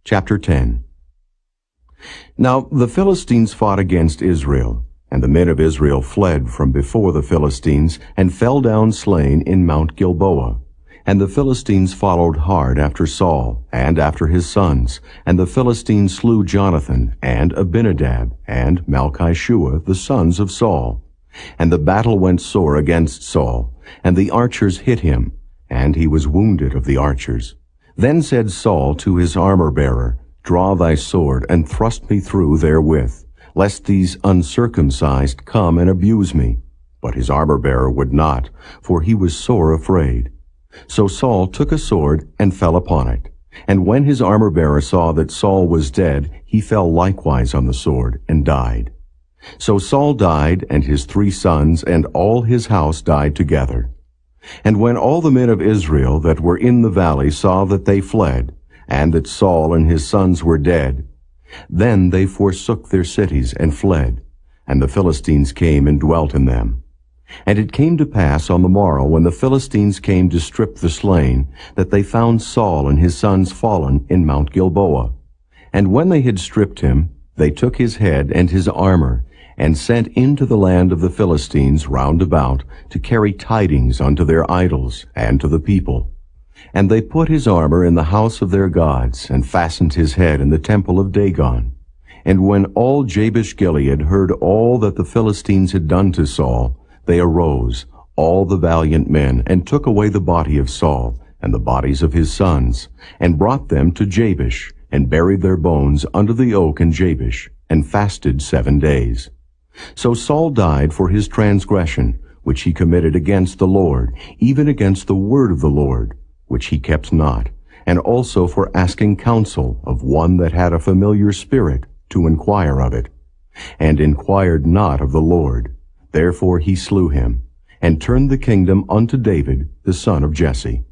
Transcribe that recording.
Chapter 10. Now the Philistines fought against Israel, and the men of Israel fled from before the Philistines, and fell down slain in Mount Gilboa. And the Philistines followed hard after Saul, and after his sons, and the Philistines slew Jonathan, and Abinadab, and Malchishua, the sons of Saul. And the battle went sore against Saul, and the archers hit him, and he was wounded of the archers. Then said Saul to his armor-bearer, Draw thy sword, and thrust me through therewith, lest these uncircumcised come and abuse me. But his armor-bearer would not, for he was sore afraid. So Saul took a sword, and fell upon it. And when his armor-bearer saw that Saul was dead, he fell likewise on the sword, and died. So Saul died, and his 3 sons, and all his house died together. And when all the men of Israel that were in the valley saw that they fled, and that Saul and his sons were dead, then they forsook their cities and fled, and the Philistines came and dwelt in them. And it came to pass on the morrow, when the Philistines came to strip the slain, that they found Saul and his sons fallen in Mount Gilboa. And when they had stripped him, they took his head and his armor, and sent into the land of the Philistines round about, to carry tidings unto their idols and to the people. And they put his armor in the house of their gods, and fastened his head in the temple of Dagon. And when all Jabesh-Gilead heard all that the Philistines had done to Saul, they arose, all the valiant men, and took away the body of Saul, and the bodies of his sons, and brought them to Jabesh, and buried their bones under the oak in Jabesh, and fasted 7 days. So Saul died for his transgression, which he committed against the Lord, even against the word of the Lord, which he kept not, and also for asking counsel of one that had a familiar spirit, to inquire of it, and inquired not of the Lord. Therefore he slew him, and turned the kingdom unto David the son of Jesse.